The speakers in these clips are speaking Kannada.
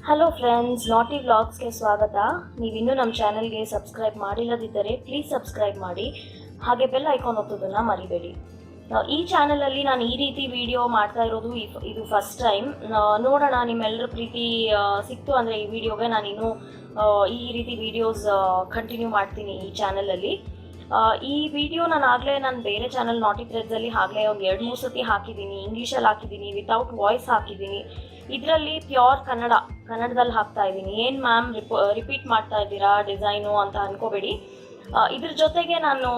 ಹಲೋ ಫ್ರೆಂಡ್ಸ್, ನಾಟಿ ವ್ಲಾಗ್ಸ್ಗೆ ಸ್ವಾಗತ. ನೀವಿನ್ನೂ ನಮ್ಮ ಚಾನಲ್ಗೆ ಸಬ್ಸ್ಕ್ರೈಬ್ ಮಾಡಿಲ್ಲದಿದ್ದರೆ ಪ್ಲೀಸ್ ಸಬ್ಸ್ಕ್ರೈಬ್ ಮಾಡಿ, ಹಾಗೆ ಬೆಲ್ ಐಕಾನ್ ಒತ್ತೋದನ್ನು ಮರಿಬೇಡಿ. ಈ ಚಾನಲಲ್ಲಿ ನಾನು ಈ ರೀತಿ ವಿಡಿಯೋ ಮಾಡ್ತಾ ಇರೋದು ಇದು ಫಸ್ಟ್ ಟೈಮ್. ನೋಡೋಣ, ನಿಮ್ಮೆಲ್ಲರ ಪ್ರೀತಿ ಸಿಕ್ತು ಅಂದರೆ ಈ ವಿಡಿಯೋಗೆ ನಾನಿನ್ನೂ ಈ ರೀತಿ ವಿಡಿಯೋಸ್ ಕಂಟಿನ್ಯೂ ಮಾಡ್ತೀನಿ ಈ ಚಾನಲಲ್ಲಿ. ಈ ವಿಡಿಯೋ ನಾನು ಬೇರೆ ಚಾನಲ್ ನಾಟಿ ಥ್ರೆಡ್ಸಲ್ಲಿ ಆಗಲೇ ಒಂದು 2-3 ಸತಿ ಹಾಕಿದ್ದೀನಿ. ಇಂಗ್ಲೀಷಲ್ಲಿ ಹಾಕಿದ್ದೀನಿ, ವಿತೌಟ್ ವಾಯ್ಸ್ ಹಾಕಿದ್ದೀನಿ. ಇದರಲ್ಲಿ ಪ್ಯೂರ್ ಕನ್ನಡದಲ್ಲಿ ಹಾಕ್ತಾ ಇದ್ದೀನಿ. ಏನು ಮ್ಯಾಮ್ ರಿಪೀಟ್ ಮಾಡ್ತಾ ಇದ್ದೀರಾ ಡಿಸೈನು ಅಂತ ಅನ್ಕೋಬೇಡಿ. ಇದ್ರ ಜೊತೆಗೆ ನಾನು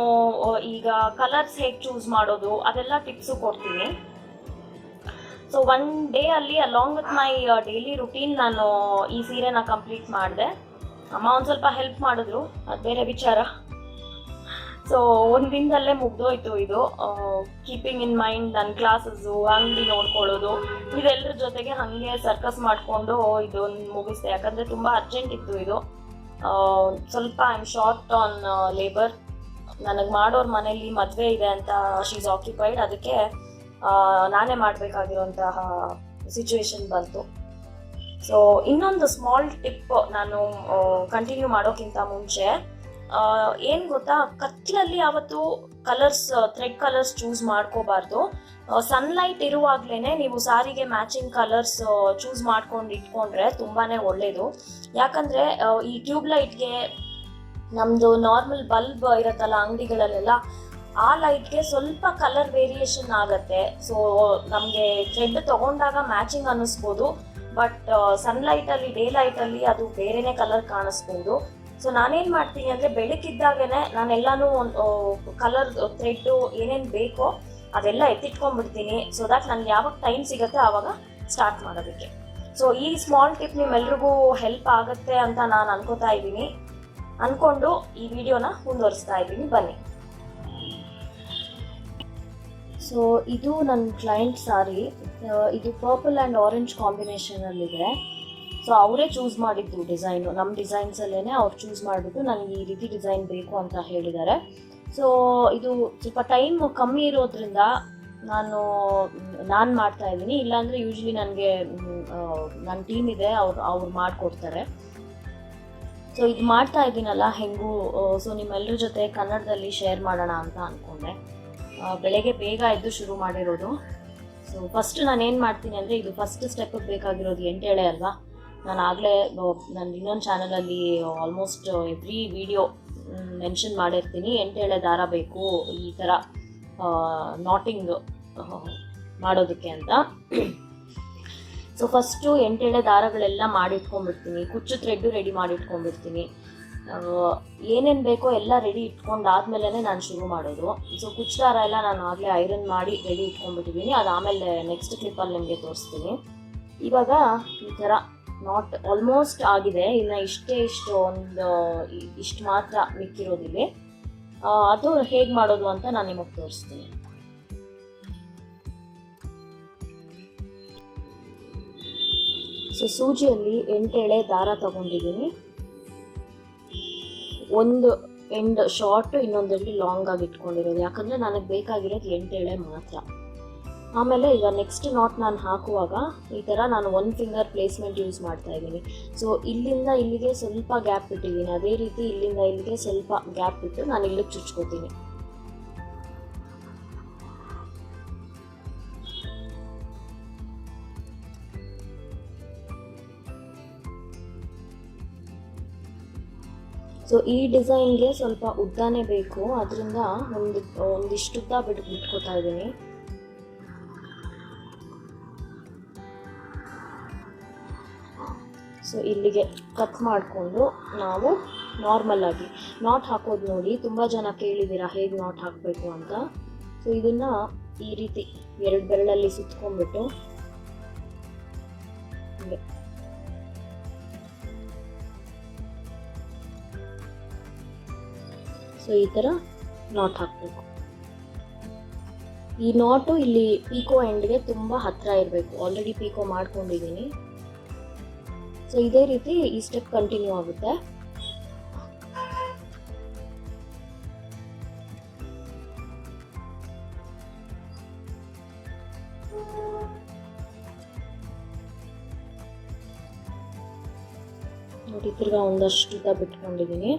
ಈಗ ಕಲರ್ಸ್ ಹೇಗೆ ಚೂಸ್ ಮಾಡೋದು ಅದೆಲ್ಲ ಟಿಪ್ಸು ಕೊಡ್ತೀನಿ. ಸೊ ಒನ್ ಡೇ ಅಲ್ಲಿ along with my daily routine ನಾನು ಈ ಸೀರೆನ ಕಂಪ್ಲೀಟ್ ಮಾಡಿದೆ. ಅಮ್ಮ ಒಂದು ಸ್ವಲ್ಪ ಹೆಲ್ಪ್ ಮಾಡಿದ್ರು, ಅದು ಬೇರೆ ವಿಚಾರ. ಸೊ ಒಂದಿನದಲ್ಲೇ ಮುಗ್ದೋಯ್ತು ಇದು. ಕೀಪಿಂಗ್ ಇನ್ ಮೈಂಡ್ ನನ್ನ ಕ್ಲಾಸಸ್ಸು, ಅಂಗಡಿ ನೋಡ್ಕೊಳ್ಳೋದು, ಇದೆಲ್ಲರ ಜೊತೆಗೆ ಹಾಗೆ ಸರ್ಕಸ್ ಮಾಡಿಕೊಂಡು ಇದೊಂದು ಮುಗಿಸ್ದೆ. ಯಾಕಂದರೆ ತುಂಬ ಅರ್ಜೆಂಟ್ ಇತ್ತು ಇದು. ಸ್ವಲ್ಪ I am short on labour. ನನಗೆ ಮಾಡೋರ ಮನೇಲಿ ಮದುವೆ ಇದೆ ಅಂತ ಶಿ ಈಸ್ ಆಕ್ಯುಪೈಡ್. ಅದಕ್ಕೆ ನಾನೇ ಮಾಡಬೇಕಾಗಿರೋಂತಹ ಸಿಚುವೇಶನ್ ಬಂತು. ಸೊ ಇನ್ನೊಂದು ಸ್ಮಾಲ್ ಟಿಪ್ ನಾನು ಕಂಟಿನ್ಯೂ ಮಾಡೋಕ್ಕಿಂತ ಮುಂಚೆ, ಏನು ಗೊತ್ತಾ, ಕತ್ಲಲ್ಲಿ ಯಾವತ್ತು ಥ್ರೆಡ್ ಕಲರ್ಸ್ ಚೂಸ್ ಮಾಡ್ಕೋಬಾರ್ದು. ಸನ್ಲೈಟ್ ಇರುವಾಗಲೇ ನೀವು ಸಾರಿಗೆ ಮ್ಯಾಚಿಂಗ್ ಕಲರ್ಸ್ ಚೂಸ್ ಮಾಡ್ಕೊಂಡು ಇಟ್ಕೊಂಡ್ರೆ ತುಂಬಾ ಒಳ್ಳೆಯದು. ಯಾಕಂದರೆ ಈ ಟ್ಯೂಬ್ಲೈಟ್ಗೆ ನಮ್ಮದು ನಾರ್ಮಲ್ ಬಲ್ಬ್ ಇರುತ್ತಲ್ಲ ಅಂಗಡಿಗಳಲ್ಲೆಲ್ಲ, ಆ ಲೈಟ್ಗೆ ಸ್ವಲ್ಪ ಕಲರ್ ವೇರಿಯೇಷನ್ ಆಗುತ್ತೆ. ಸೊ ನಮಗೆ ಥ್ರೆಡ್ ತೊಗೊಂಡಾಗ ಮ್ಯಾಚಿಂಗ್ ಅನ್ನಿಸ್ಬೋದು, ಬಟ್ ಸನ್ಲೈಟಲ್ಲಿ, ಡೇ ಲೈಟಲ್ಲಿ ಅದು ಬೇರೆನೇ ಕಲರ್ ಕಾಣಿಸ್ಬೋದು. ಸೊ ನಾನೇನು ಮಾಡ್ತೀನಿ ಅಂದರೆ, ಬೆಳಕಿದ್ದಾಗೇ ನಾನೆಲ್ಲನೂ ಕಲರ್ ಥ್ರೆಡ್ಡು ಏನೇನು ಬೇಕೋ ಅದೆಲ್ಲ ಎತ್ತಿಟ್ಕೊಂಡ್ಬಿಡ್ತೀನಿ. ಸೊ ದಟ್ ನನಗೆ ಯಾವಾಗ ಟೈಮ್ ಸಿಗುತ್ತೆ ಆವಾಗ ಸ್ಟಾರ್ಟ್ ಮಾಡೋದಕ್ಕೆ. ಸೊ ಈ ಸ್ಮಾಲ್ ಟಿಪ್ ನಿಮ್ಮೆಲ್ರಿಗೂ ಹೆಲ್ಪ್ ಆಗುತ್ತೆ ಅಂತ ನಾನು ಅಂದ್ಕೊಂಡು ಈ ವಿಡಿಯೋನ ಮುಂದುವರಿಸ್ತಾ ಇದ್ದೀನಿ. ಬನ್ನಿ. ಸೊ ಇದು ನನ್ನ ಕ್ಲೈಂಟ್ ಸಾರಿ. ಇದು ಪರ್ಪಲ್ ಆ್ಯಂಡ್ ಆರೆಂಜ್ ಕಾಂಬಿನೇಷನಲ್ಲಿದೆ. ಸೊ ಅವರೇ ಚೂಸ್ ಮಾಡಿದ್ದು ಡಿಸೈನು. ನಮ್ಮ ಡಿಸೈನ್ಸಲ್ಲೇ ಅವ್ರು ಚೂಸ್ ಮಾಡಿಬಿಟ್ಟು ನನಗೆ ಈ ರೀತಿ ಡಿಸೈನ್ ಬೇಕು ಅಂತ ಹೇಳಿದ್ದಾರೆ. ಸೊ ಇದು ಸ್ವಲ್ಪ ಟೈಮ್ ಕಮ್ಮಿ ಇರೋದ್ರಿಂದ ನಾನು ಮಾಡ್ತಾ ಇದ್ದೀನಿ. ಇಲ್ಲಾಂದರೆ ಯೂಶ್ವಲಿ ನನಗೆ ನನ್ನ ಟೀಮ್ ಇದೆ, ಅವ್ರು ಮಾಡಿಕೊಡ್ತಾರೆ. ಸೊ ಇದು ಮಾಡ್ತಾ ಇದ್ದೀನಲ್ಲ ಹೆಂಗೂ, ಸೊ ನಿಮ್ಮೆಲ್ಲರ ಜೊತೆ ಕನ್ನಡದಲ್ಲಿ ಶೇರ್ ಮಾಡೋಣ ಅಂತ ಅಂದ್ಕೊಂಡೆ. ಬೆಳಗ್ಗೆ ಬೇಗ ಎದ್ದು ಶುರು ಮಾಡಿರೋದು. ಸೊ ಫಸ್ಟ್ ನಾನೇನು ಮಾಡ್ತೀನಿ ಅಂದರೆ, ಇದು ಫಸ್ಟ್ ಸ್ಟೆಪ್ಪಿಗೆ ಬೇಕಾಗಿರೋದು ಎಂಟೆಳೆ ಅಲ್ವಾ. ನಾನು ಆಗಲೇ ನನ್ನ ಇನ್ನೊಂದು ಚಾನಲಲ್ಲಿ ಆಲ್ಮೋಸ್ಟ್ ಎವ್ರಿ ವಿಡಿಯೋ ಮೆನ್ಷನ್ ಮಾಡಿರ್ತೀನಿ, ಎಂಟೆಳೆ ದಾರ ಬೇಕು ಈ ಥರ ನಾಟಿಂಗ್ ಮಾಡೋದಕ್ಕೆ ಅಂತ. ಸೊ ಫಸ್ಟು ಎಂಟೆಳೆ ದಾರಗಳೆಲ್ಲ ಮಾಡಿಟ್ಕೊಂಡ್ಬಿಡ್ತೀನಿ. ಕುಚ್ಚು ಥ್ರೆಡ್ಡು ರೆಡಿ ಮಾಡಿಟ್ಕೊಂಡ್ಬಿಡ್ತೀನಿ. ಏನೇನು ಬೇಕೋ ಎಲ್ಲ ರೆಡಿ ಇಟ್ಕೊಂಡಾದ್ಮೇಲೆ ನಾನು ಶುರು ಮಾಡೋದು. ಸೊ ಕುಚ್ಚು ದಾರ ಎಲ್ಲ ನಾನು ಆಗಲೇ ಐರನ್ ಮಾಡಿ ರೆಡಿ ಇಟ್ಕೊಂಡ್ಬಿಟ್ಟಿದ್ದೀನಿ. ಅದು ಆಮೇಲೆ ನೆಕ್ಸ್ಟ್ ಕ್ಲಿಪ್ಪಲ್ಲಿ ನಿಮಗೆ ತೋರಿಸ್ತೀನಿ. ಇವಾಗ ಈ ಥರ ನಾಟ್ ಆಲ್ಮೋಸ್ಟ್ ಆಗಿದೆ. ಇನ್ನು ಇಷ್ಟು ಮಾತ್ರ ಮಿಕ್ಕಿರೋದಿದೆ. ಅದು ಹೇಗೆ ಮಾಡೋದು ಅಂತ ನಾನು ನಿಮಗೆ ತೋರಿಸ್ತೀನಿ. ಸೊ ಸೂಜಿಯಲ್ಲಿ 8 ಎಳೆ ದಾರ ತಗೊಂಡಿದ್ದೀನಿ. ಒಂದು ಎಂಡ್ ಶಾರ್ಟ್, ಇನ್ನೊಂದೆರಡು ಲಾಂಗ್ ಆಗಿ ಇಟ್ಕೊಂಡಿರೋದು. ಯಾಕಂದರೆ ನನಗೆ ಬೇಕಾಗಿರೋದು 8 ಎಳೆ ಮಾತ್ರ. ಆಮೇಲೆ ಈಗ ನೆಕ್ಸ್ಟ್ ನಾಟ್ ನಾನು ಹಾಕುವಾಗ ಈ ಥರ ನಾನು 1 ಫಿಂಗರ್ ಪ್ಲೇಸ್ಮೆಂಟ್ ಯೂಸ್ ಮಾಡ್ತಾ ಇದ್ದೀನಿ. ಸೊ ಇಲ್ಲಿಂದ ಇಲ್ಲಿಗೆ ಸ್ವಲ್ಪ ಗ್ಯಾಪ್ ಬಿಟ್ಟಿದ್ದೀನಿ. ಅದೇ ರೀತಿ ಇಲ್ಲಿಂದ ಇಲ್ಲಿಗೆ ಸ್ವಲ್ಪ ಗ್ಯಾಪ್ ಬಿಟ್ಟು ನಾನು ಇಲ್ಲಿಗೆ ಚುಚ್ಕೋತೀನಿ. ಸೊ ಈ ಡಿಸೈನ್ಗೆ ಸ್ವಲ್ಪ ಉದ್ದಾನೇ ಬೇಕು, ಅದರಿಂದ ಒಂದಿಷ್ಟು ಉದ್ದ ಬಿಟ್ಕೋತಾ ಇದ್ದೀನಿ. ಸೊ ಇಲ್ಲಿಗೆ ಕಟ್ ಮಾಡಿಕೊಂಡು ನಾವು ನಾರ್ಮಲ್ ಆಗಿ ನಾಟ್ ಹಾಕೋದು ನೋಡಿ. ತುಂಬ ಜನ ಕೇಳಿದ್ದೀರಾ ಹೇಗೆ ನಾಟ್ ಹಾಕಬೇಕು ಅಂತ. ಸೊ ಇದನ್ನು ಈ ರೀತಿ 2 ಬೆರಳಲ್ಲಿ ಸುತ್ಕೊಂಡ್ಬಿಟ್ಟು ಹೀಗೆ ಸೊ ಈ ಥರ ನಾಟ್ ಹಾಕಬೇಕು. ಈ ನಾಟು ಇಲ್ಲಿ ಪೀಕೋ ಎಂಡ್ಗೆ ತುಂಬ ಹತ್ತಿರ ಇರಬೇಕು. ಆಲ್ರೆಡಿ ಪೀಕೋ ಮಾಡ್ಕೊಂಡಿದ್ದೀನಿ. ಸೊ ಇದೇ ರೀತಿ ಈ ಸ್ಟೆಪ್ ಕಂಟಿನ್ಯೂ ಆಗುತ್ತೆ. ನೋಡಿ ತಿರ್ಗಾ ಒಂದಷ್ಟು ಉದ್ದ ಬಿಟ್ಕೊಂಡಿದ್ದೀನಿ.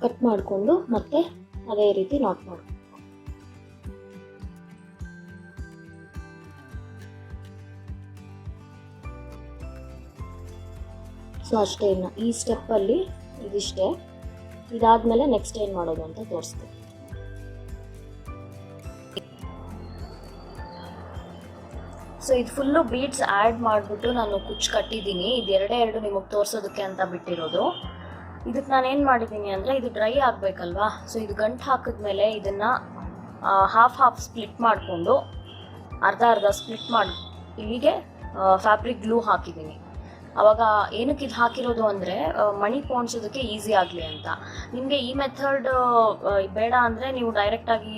ಕಟ್ ಮಾಡಿಕೊಂಡು ಮತ್ತೆ ಅದೇ ರೀತಿ ನಾಟ್ ಮಾಡಿ. ಸೊ ಅಷ್ಟೇ, ಇನ್ನು ಈ ಸ್ಟೆಪ್ಪಲ್ಲಿ ಇದಿಷ್ಟೇ. ಇದಾದ್ಮೇಲೆ ನೆಕ್ಸ್ಟ್ ಏನು ಮಾಡೋದು ಅಂತ ತೋರಿಸ್ತೀನಿ. ಸೊ ಇದು ಫುಲ್ಲು ಬೀಡ್ಸ್ ಆ್ಯಡ್ ಮಾಡಿಬಿಟ್ಟು ನಾನು ಕುಚ್ಚು ಕಟ್ಟಿದ್ದೀನಿ. ಇದು ಎರಡು ನಿಮಗೆ ತೋರಿಸೋದಕ್ಕೆ ಅಂತ ಬಿಟ್ಟಿರೋದು. ಇದಕ್ಕೆ ನಾನು ಏನು ಮಾಡಿದ್ದೀನಿ ಅಂದರೆ, ಇದು ಡ್ರೈ ಆಗಬೇಕಲ್ವಾ. ಸೊ ಇದು ಗಂಟು ಹಾಕಿದ್ಮೇಲೆ ಇದನ್ನು ಹಾಫ್ ಸ್ಪ್ಲಿಟ್ ಮಾಡಿಕೊಂಡು ಅರ್ಧ ಸ್ಪ್ಲಿಟ್ ಮಾಡಿ ಇಲ್ಲಿಗೆ ಫ್ಯಾಬ್ರಿಕ್ ಗ್ಲೂ ಹಾಕಿದ್ದೀನಿ. ಆವಾಗ ಏನಕ್ಕೆ ಇದು ಹಾಕಿರೋದು ಅಂದರೆ ಮಣಿ ಪೋಣಿಸೋದಕ್ಕೆ ಈಸಿ ಆಗಲಿ ಅಂತ. ನಿಮಗೆ ಈ ಮೆಥಡ್ ಬೇಡ ಅಂದರೆ ನೀವು ಡೈರೆಕ್ಟಾಗಿ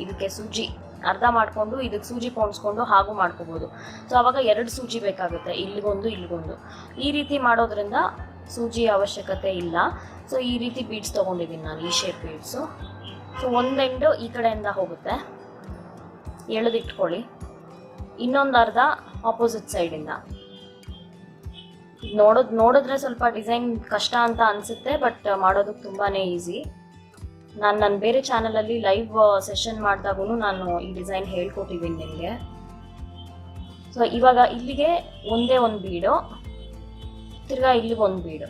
ಇದಕ್ಕೆ ಸೂಜಿ ಅರ್ಧ ಮಾಡಿಕೊಂಡು ಇದಕ್ಕೆ ಸೂಜಿ ಪೋಣಿಸ್ಕೊಂಡು ಹಾಗೂ ಮಾಡ್ಕೋಬೋದು. ಸೊ ಆವಾಗ 2 ಸೂಜಿ ಬೇಕಾಗುತ್ತೆ, ಇಲ್ಲಿಗೊಂದು. ಈ ರೀತಿ ಮಾಡೋದ್ರಿಂದ ಸೂಜಿ ಅವಶ್ಯಕತೆ ಇಲ್ಲ. ಸೊ ಈ ರೀತಿ ಬೀಡ್ಸ್ ತೊಗೊಂಡಿದ್ದೀನಿ ನಾನು, ಈ ಶೇಪ್ ಬೀಡ್ಸು. ಸೊ ಒಂದೆಂಡು ಈ ಕಡೆಯಿಂದ ಹೋಗುತ್ತೆ, ಎಳೆದಿಟ್ಕೊಳ್ಳಿ. ಇನ್ನೊಂದು ಅರ್ಧ ಆಪೋಸಿಟ್ ಸೈಡಿಂದ. ನೋಡಿದ್ರೆ ಸ್ವಲ್ಪ ಡಿಸೈನ್ ಕಷ್ಟ ಅಂತ ಅನಿಸುತ್ತೆ, ಬಟ್ ಮಾಡೋದಕ್ಕೆ ತುಂಬಾ ಈಸಿ. ನಾನು ಬೇರೆ ಚಾನಲಲ್ಲಿ ಲೈವ್ ಸೆಷನ್ ಮಾಡಿದಾಗೂ ನಾನು ಈ ಡಿಸೈನ್ ಹೇಳ್ಕೊಟ್ಟಿದ್ದೀನಿ ನಿಮಗೆ. ಸೊ ಇವಾಗ ಇಲ್ಲಿಗೆ ಒಂದೇ ಒಂದು ಬೀಡು, ತಿರ್ಗಾ ಇಲ್ಲಿಗೆ ಒಂದು ಬೀಡು,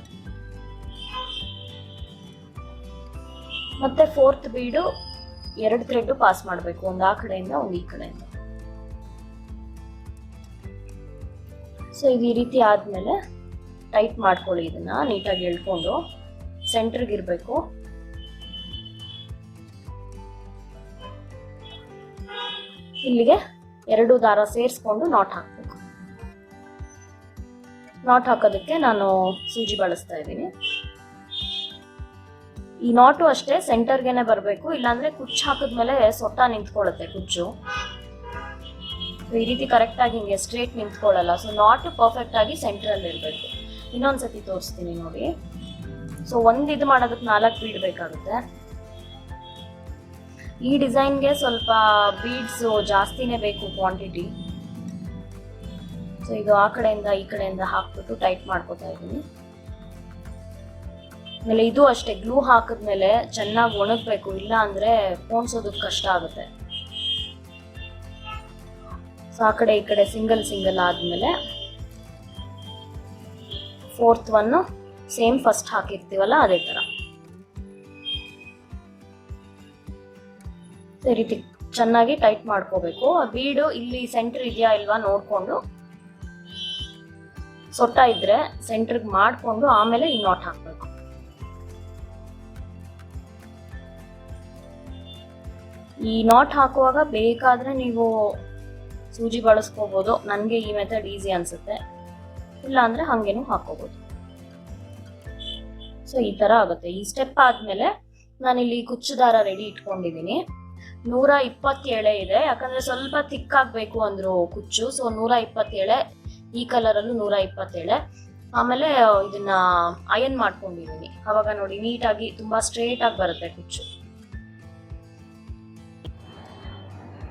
ಮತ್ತೆ 4th ಬೀಡು 2 ಥ್ರೆಡ್ ಪಾಸ್ ಮಾಡಬೇಕು, ಒಂದು ಆ ಕಡೆಯಿಂದ ಒಂದು ಈ ಕಡೆಯಿಂದ. ಸೊ ಇದು ಈ ರೀತಿ ಆದಮೇಲೆ ಟೈಟ್ ಮಾಡ್ಕೊಳ್ಳಿ. ಇದನ್ನ ನೀಟಾಗಿ ಎಳ್ಕೊಂಡು ಸೆಂಟ್ರಿಗೆ ಇರಬೇಕು. ಇಲ್ಲಿಗೆ 2 ದಾರ ಸೇರಿಸ್ಕೊಂಡು ನಾಟ್ ಹಾಕಬೇಕು. ನಾಟ್ ಹಾಕೋದಕ್ಕೆ ನಾನು ಸೂಜಿ ಬಳಸ್ತಾ ಇದ್ದೀನಿ. ಈ ನಾಟು ಅಷ್ಟೇ ಸೆಂಟರ್ಗೆನೆ ಬರಬೇಕು, ಇಲ್ಲಾಂದ್ರೆ ಕುಚ್ಚು ಹಾಕಿದ್ಮೇಲೆ ಸೊಟ್ಟ ನಿಂತ್ಕೊಳ್ಳುತ್ತೆ ಕುಚ್ಚು. ಈ ರೀತಿ ಕರೆಕ್ಟಾಗಿ ಹಿಂಗೆ ಸ್ಟ್ರೇಟ್ ನಿಂತ್ಕೊಳ್ಳಲ್ಲ. ಸೊ ನಾಟು ಪರ್ಫೆಕ್ಟ್ ಆಗಿ ಸೆಂಟ್ರಲ್ಲಿ ಇರಬೇಕು. ಇನ್ನೊಂದ್ಸತಿ ತೋರಿಸ್ತೀನಿ ನೋಡಿ. ಸೊ ಒಂದು ಇದು ಮಾಡೋದಕ್ಕೆ 4 ಬೀಡ್ ಬೇಕಾಗುತ್ತೆ. ಈ ಡಿಸೈನ್ಗೆ ಸ್ವಲ್ಪ ಬೀಡ್ಸ್ ಜಾಸ್ತಿನೇ ಬೇಕು ಕ್ವಾಂಟಿಟಿ. ಸೊ ಇದು ಆ ಕಡೆಯಿಂದ ಈ ಕಡೆಯಿಂದ ಹಾಕ್ಬಿಟ್ಟು ಟೈಟ್ ಮಾಡ್ಕೊತಾ ಇದ್ದೀನಿ. ಆಮೇಲೆ ಇದು ಅಷ್ಟೇ, ಗ್ಲೂ ಹಾಕಿದ್ಮೇಲೆ ಚೆನ್ನಾಗಿ ಒಣಗಬೇಕು, ಇಲ್ಲ ಅಂದ್ರೆ ಪೋಣಿಸೋದಕ್ಕೆ ಕಷ್ಟ ಆಗುತ್ತೆ. ಸೊ ಆ ಕಡೆ ಈ ಕಡೆ ಸಿಂಗಲ್ ಆದ್ಮೇಲೆ 4th ಒನ್ ಸೇಮ್ ಫಸ್ಟ್ ಹಾಕಿರ್ತೀವಲ್ಲ ಅದೇ ತರ ಈ ರೀತಿ ಚೆನ್ನಾಗಿ ಟೈಟ್ ಮಾಡ್ಕೋಬೇಕು. ಆ ಬೀಡು ಇಲ್ಲಿ ಸೆಂಟರ್ ಇದೆಯಾ ಇಲ್ವಾ ನೋಡ್ಕೊಂಡು, ಸೊಟ್ಟ ಇದ್ರೆ ಸೆಂಟರ್ಗೆ ಮಾಡ್ಕೊಂಡು ಆಮೇಲೆ ಈ ನಾಟ್ ಹಾಕ್ಬೇಕು. ಈ ನಾಟ್ ಹಾಕುವಾಗ ಬೇಕಾದ್ರೆ ನೀವು ಸೂಜಿ ಬಳಸ್ಕೋಬಹುದು. ನನಗೆ ಈ ಮೆಥಡ್ ಈಸಿ ಅನ್ಸುತ್ತೆ, ಇಲ್ಲ ಅಂದ್ರೆ ಹಂಗೇನು ಹಾಕೋಬಹುದು. ಸೊ ಈ ತರ ಆಗುತ್ತೆ. ಈ ಸ್ಟೆಪ್ ಆದ್ಮೇಲೆ ನಾನಿಲ್ಲಿ ಕುಚ್ಚು ದಾರ ರೆಡಿ ಇಟ್ಕೊಂಡಿದ್ದೀನಿ. 127 ಇದೆ, ಯಾಕಂದ್ರೆ ಸ್ವಲ್ಪ ಥಿಕ್ ಆಗ್ಬೇಕು ಅಂದ್ರು ಕುಚ್ಚು. ಸೊ 127, ಈ ಕಲರಲ್ಲೂ 127. ಆಮೇಲೆ ಇದನ್ನ ಅಯನ್ ಮಾಡ್ಕೊಂಡಿದ್ದೀನಿ. ಅವಾಗ ನೋಡಿ ನೀಟಾಗಿ ತುಂಬಾ ಸ್ಟ್ರೇಟ್ ಆಗಿ ಬರುತ್ತೆ ಕುಚ್ಚು.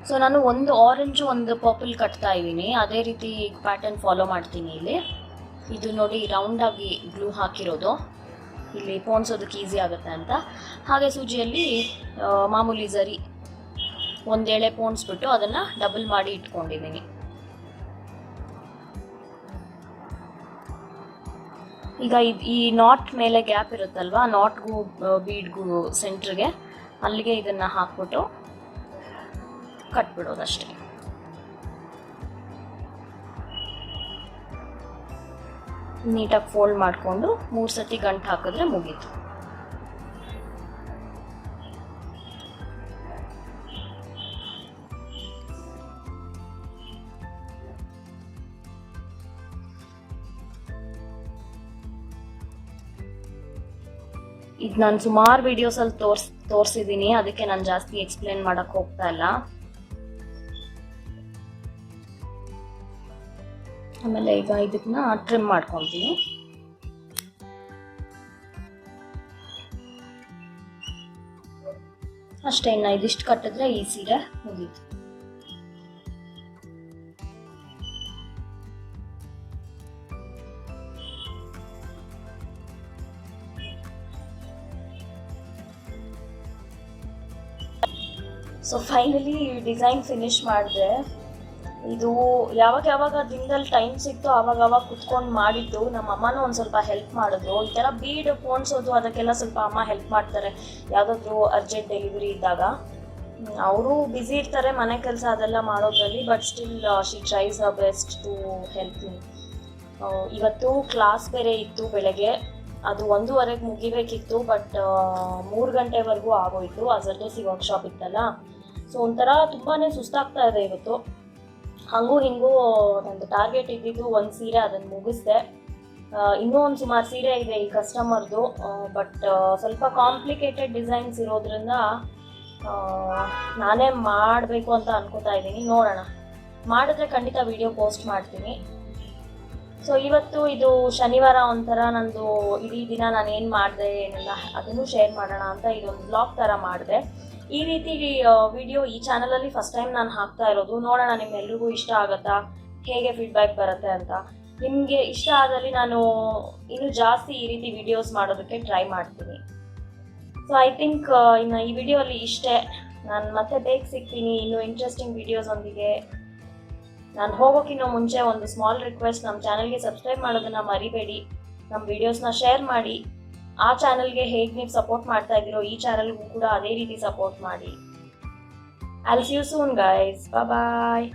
ಸೊ ನಾನು ಒಂದು ಆರೆಂಜ್ ಒಂದು ಪರ್ಪಲ್ ಕಟ್ತಾ ಇದ್ದೀನಿ. ಅದೇ ರೀತಿ ಪ್ಯಾಟರ್ನ್ ಫಾಲೋ ಮಾಡ್ತೀನಿ. ಇಲ್ಲಿ ಇದು ನೋಡಿ ರೌಂಡ್ ಆಗಿ ಗ್ಲೂ ಹಾಕಿರೋದು, ಇಲ್ಲಿ ಪೋಣಿಸೋದಕ್ಕೆ ಈಸಿ ಆಗುತ್ತೆ ಅಂತ. ಹಾಗೆ ಸೂಜಿಯಲ್ಲಿ ಮಾಮೂಲಿ ಜರಿ ಒಂದೇಳೆ ಪೋಣಿಸ್ಬಿಟ್ಟು ಅದನ್ನ ಡಬಲ್ ಮಾಡಿ ಇಟ್ಕೊಂಡಿದ್ದೀನಿ. ಈಗ ಈ ನಾಟ್ ಮೇಲೆ ಗ್ಯಾಪ್ ಇರುತ್ತಲ್ವಾ, ನಾಟ್ಗೂ ಬೀಡ್ಗೂ ಸೆಂಟ್ರಿಗೆ, ಅಲ್ಲಿಗೆ ಇದನ್ನ ಹಾಕ್ಬಿಟ್ಟು ಕಟ್ಬಿಡೋದಷ್ಟೇ. ನೀಟಾಗಿ ಫೋಲ್ಡ್ ಮಾಡಿಕೊಂಡು 3 ಸತಿ ಗಂಟು ಹಾಕಿದ್ರೆ ಮುಗೀತು. ಇದು ನಾನು ಸುಮಾರು ವಿಡಿಯೋಸಲ್ಲಿ ತೋರಿಸಿದ್ದೀನಿ, ಅದಕ್ಕೆ ನಾನು ಜಾಸ್ತಿ ಎಕ್ಸ್ಪ್ಲೇನ್ ಮಾಡಕ್ ಹೋಗ್ತಾ ಇಲ್ಲ. ಆಮೇಲೆ ಈಗ ಇದನ್ನ ಟ್ರಿಮ್ ಮಾಡ್ಕೊತೀನಿ. ಅಷ್ಟೇ, ಇನ್ನು ಇದಿಷ್ಟು ಕಟ್ಟಿದ್ರೆ ಈ ಸೀರೆ ಮುಗೀತು. ಸೊ ಫೈನಲಿ ಡಿಸೈನ್ ಫಿನಿಶ್ ಮಾಡಿದೆ. ಇದು ಯಾವಾಗ ದಿನದಲ್ಲಿ ಟೈಮ್ ಸಿಕ್ತು ಆವಾಗ ಕುತ್ಕೊಂಡು ಮಾಡಿದ್ದು. ನಮ್ಮ ಅಮ್ಮನೂ ಒಂದು ಸ್ವಲ್ಪ ಹೆಲ್ಪ್ ಮಾಡಿದ್ರು. ಈ ಥರ ಬೀಡ್ ಪೋಣಿಸೋದು ಅದಕ್ಕೆಲ್ಲ ಸ್ವಲ್ಪ ಅಮ್ಮ ಹೆಲ್ಪ್ ಮಾಡ್ತಾರೆ ಯಾವುದಾದ್ರೂ ಅರ್ಜೆಂಟ್ ಡೆಲಿವರಿ ಇದ್ದಾಗ. ಅವರು ಬ್ಯುಸಿ ಇರ್ತಾರೆ ಮನೆ ಕೆಲಸ ಅದೆಲ್ಲ ಮಾಡೋದ್ರಲ್ಲಿ, but still she tries her best to help me. ಇವತ್ತು ಕ್ಲಾಸ್ ಬೇರೆ ಇತ್ತು ಬೆಳಗ್ಗೆ, ಅದು 1:15 ಮುಗಿಬೇಕಿತ್ತು, ಬಟ್ 3 ಗಂಟೆವರೆಗೂ ಆಗೋಯಿತು. ZSC ವರ್ಕ್ಶಾಪ್ ಇತ್ತಲ್ಲ, ಸೊ ಒಂಥರ ತುಂಬಾ ಸುಸ್ತಾಗ್ತಾ ಇದೆ ಇವತ್ತು. ಹಾಗೂ ಹಿಂಗೂ ನಂದು ಟಾರ್ಗೆಟ್ ಇದ್ದಿದ್ದು ಒಂದು ಸೀರೆ, ಅದನ್ನು ಮುಗಿಸ್ದೆ. ಇನ್ನೂ ಒಂದು ಸುಮಾರು ಸೀರೆ ಇದೆ ಈ ಕಸ್ಟಮರ್ದು, ಬಟ್ ಸ್ವಲ್ಪ ಕಾಂಪ್ಲಿಕೇಟೆಡ್ ಡಿಸೈನ್ಸ್ ಇರೋದ್ರಿಂದ ನಾನೇ ಮಾಡಬೇಕು ಅಂತ ಅನ್ಕೋತಾ ಇದ್ದೀನಿ. ನೋಡೋಣ, ಮಾಡಿದ್ರೆ ಖಂಡಿತ ವಿಡಿಯೋ ಪೋಸ್ಟ್ ಮಾಡ್ತೀನಿ. ಸೊ ಇವತ್ತು ಇದು ಶನಿವಾರ, ಒಂಥರ ನಂದು ಇಡೀ ದಿನ ನಾನು ಏನು ಮಾಡಿದೆ ಏನೆಲ್ಲ ಅದನ್ನು ಶೇರ್ ಮಾಡೋಣ ಅಂತ ಇದೊಂದು ಬ್ಲಾಗ್ ಥರ ಮಾಡಿದೆ. ಈ ರೀತಿ ವಿಡಿಯೋ ಈ ಚಾನಲಲ್ಲಿ ಫಸ್ಟ್ ಟೈಮ್ ನಾನು ಹಾಕ್ತಾ ಇರೋದು. ನೋಡೋಣ ನಿಮ್ಮೆಲ್ರಿಗೂ ಇಷ್ಟ ಆಗುತ್ತಾ, ಹೇಗೆ ಫೀಡ್ಬ್ಯಾಕ್ ಬರುತ್ತೆ ಅಂತ. ನಿಮಗೆ ಇಷ್ಟ ಆದಲ್ಲಿ ನಾನು ಇನ್ನೂ ಜಾಸ್ತಿ ಈ ರೀತಿ ವಿಡಿಯೋಸ್ ಮಾಡೋದಕ್ಕೆ ಟ್ರೈ ಮಾಡ್ತೀನಿ. ಸೊ ಐ ಥಿಂಕ್ ಇನ್ನು ಈ ವಿಡಿಯೋಲಿ ಇಷ್ಟೇ. ನಾನು ಮತ್ತೆ ಬೇಗ ಸಿಗ್ತೀನಿ ಇನ್ನೂ ಇಂಟ್ರೆಸ್ಟಿಂಗ್ ವಿಡಿಯೋಸೊಂದಿಗೆ. ನಾನು ಹೋಗೋಕ್ಕಿಂತ ಮುಂಚೆ ಒಂದು ಸ್ಮಾಲ್ ರಿಕ್ವೆಸ್ಟ್, ನಮ್ಮ ಚಾನಲ್ಗೆ ಸಬ್ಸ್ಕ್ರೈಬ್ ಮಾಡೋದನ್ನು ಮರಿಬೇಡಿ. ನಮ್ಮ ವಿಡಿಯೋಸ್ನ ಶೇರ್ ಮಾಡಿ. ಆ ಚಾನಲ್ಗೆ ಹೇಗೆ ನೀವು ಸಪೋರ್ಟ್ ಮಾಡ್ತಾ ಇದ್ದೀರೋ ಈ ಚಾನಲ್ಗೂ ಕೂಡ ಅದೇ ರೀತಿ ಸಪೋರ್ಟ್ ಮಾಡಿ. I will see you soon guys. Bye.